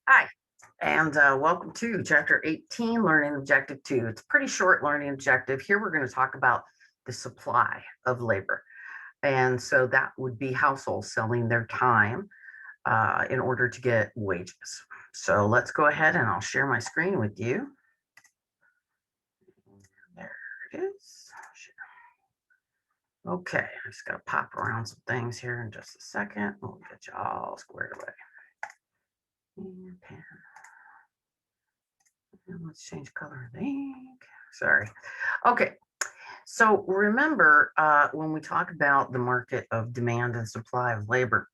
Hi, and welcome to Chapter 18, Learning Objective 2. It's a pretty short learning objective. Here we're going to talk about the supply of labor. And so that would be households selling their time in order to get wages. So let's go ahead and I'll share my screen with you. There it is. Okay, I just got to pop around some things here in just a second. We'll get you all squared away. And pen. And let's change color of the ink. Sorry. Okay, so remember when we talk about the market of demand and supply of labor,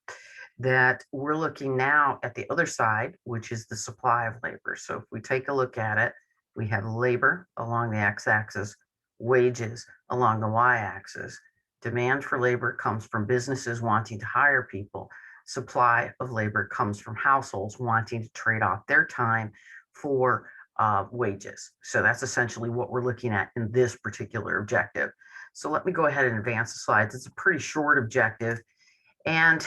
that we're looking now at the other side, which is the supply of labor. So if we take a look at it, we have labor along the x-axis, wages along the y-axis. Demand for labor comes from businesses wanting to hire people. Supply of labor comes from households wanting to trade off their time for wages. So that's essentially what we're looking at in this particular objective. So let me go ahead and advance the slides. It's a pretty short objective. And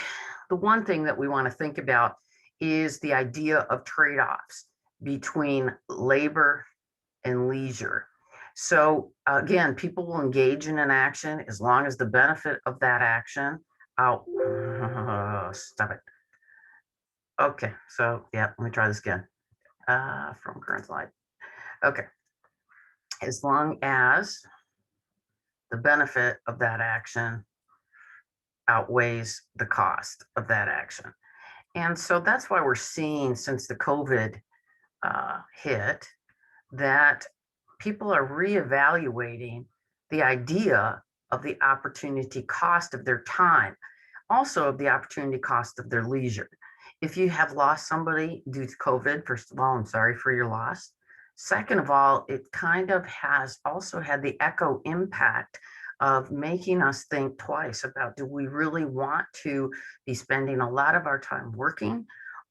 the one thing that we want to think about is the idea of trade-offs between labor and leisure. So again, people will engage in an action as long as the benefit of that action stop it. Okay, so yeah, let me try this again from current slide. Okay, as long as the benefit of that action outweighs the cost of that action. And so that's why we're seeing since the COVID hit that people are reevaluating the idea of the opportunity cost of their time, also of the opportunity cost of their leisure. If you have lost somebody due to COVID, first of all, I'm sorry for your loss. Second of all, it kind of has also had the echo impact of making us think twice about, do we really want to be spending a lot of our time working,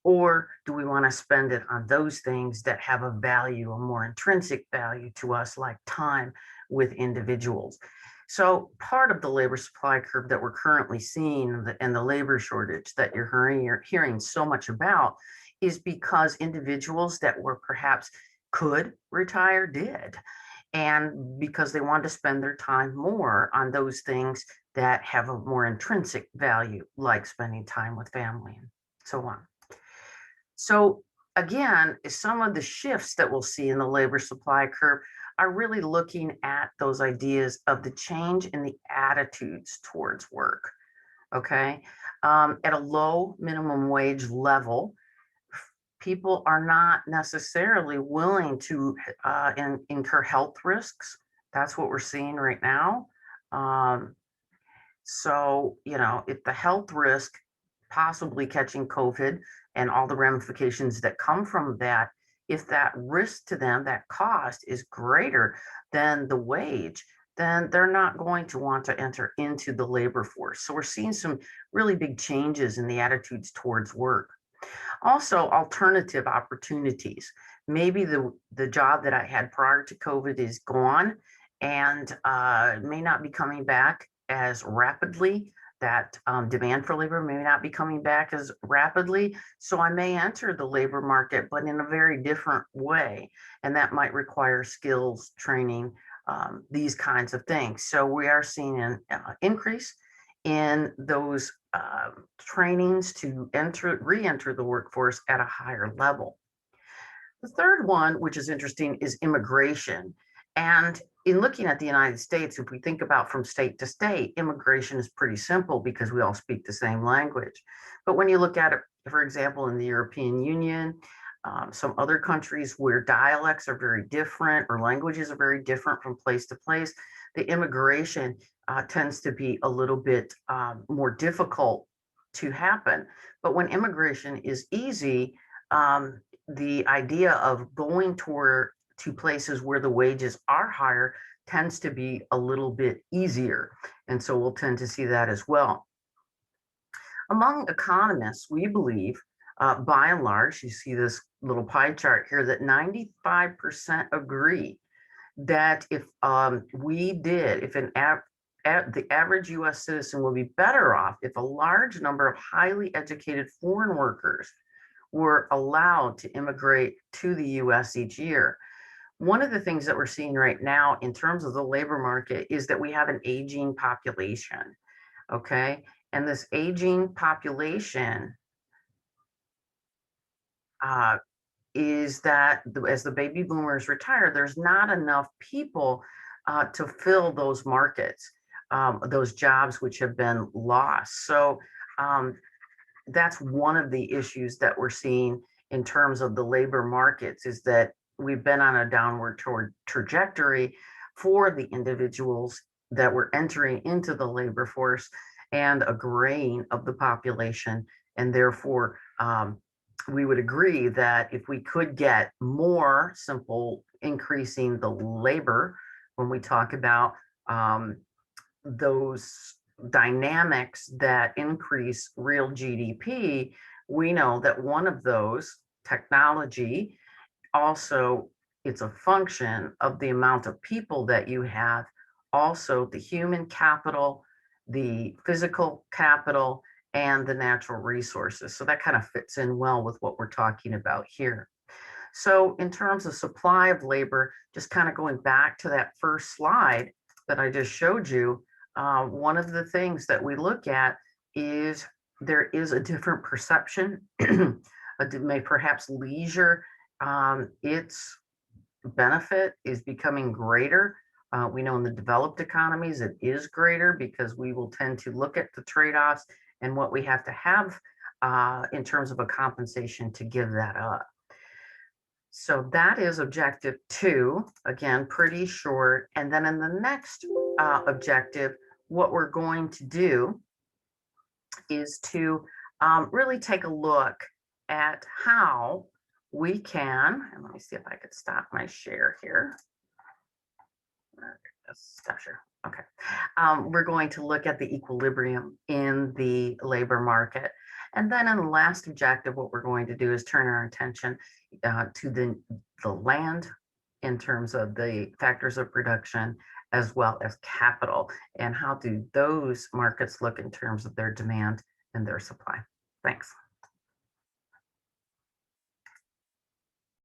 or do we want to spend it on those things that have a value, a more intrinsic value to us, like time with individuals? So part of the labor supply curve that we're currently seeing and the labor shortage that you're hearing so much about is because individuals that were perhaps could retire did, and because they want to spend their time more on those things that have a more intrinsic value, like spending time with family and so on. So again, some of the shifts that we'll see in the labor supply curve are really looking at those ideas of the change in the attitudes towards work. Okay. At a low minimum wage level, people are not necessarily willing to incur health risks. That's what we're seeing right now. Um, so, if the health risk, possibly catching COVID and all the ramifications that come from that, if that risk to them, that cost is greater than the wage, then they're not going to want to enter into the labor force. So we're seeing some really big changes in the attitudes towards work. Also, alternative opportunities. Maybe the job that I had prior to COVID is gone and may not be coming back as rapidly. That demand for labor may not be coming back as rapidly. So I may enter the labor market, but in a very different way. And that might require skills, training, these kinds of things. So we are seeing an increase in those trainings to re-enter the workforce at a higher level. The third one, which is interesting, is immigration. And in looking at the United States, if we think about from state to state, immigration is pretty simple because we all speak the same language. But when you look at it, for example, in the European Union, some other countries where dialects are very different or languages are very different from place to place, the immigration tends to be a little bit more difficult to happen. But when immigration is easy, the idea of going to places where the wages are higher tends to be a little bit easier. And so we'll tend to see that as well. Among economists, we believe, by and large, you see this little pie chart here, that 95% agree that if the average US citizen will be better off if a large number of highly educated foreign workers were allowed to immigrate to the US each year. One of the things that we're seeing right now in terms of the labor market is that we have an aging population, okay? And this aging population is that as the baby boomers retire, there's not enough people to fill those markets, those jobs which have been lost. So that's one of the issues that we're seeing in terms of the labor markets, is that we've been on a downward trajectory for the individuals that were entering into the labor force, and a graying of the population. And therefore, we would agree that if we could get more simple increasing the labor, when we talk about those dynamics that increase real GDP, we know that one of those, technology, also it's a function of the amount of people that you have, also the human capital, the physical capital, and the natural resources. So that kind of fits in well with what we're talking about here. So in terms of supply of labor, just kind of going back to that first slide that I just showed you, one of the things that we look at is there is a different perception, may perhaps leisure, its benefit is becoming greater. We know in the developed economies it is greater, because we will tend to look at the trade-offs and what we have to have in terms of a compensation to give that up. So that is objective 2, again, pretty short. And then in the next objective, what we're going to do is to really take a look at how we can, and let me see if I could stop my share here. Stop share. Okay. We're going to look at the equilibrium in the labor market. And then in the last objective, what we're going to do is turn our attention to the land in terms of the factors of production, as well as capital, and how do those markets look in terms of their demand and their supply. Thanks.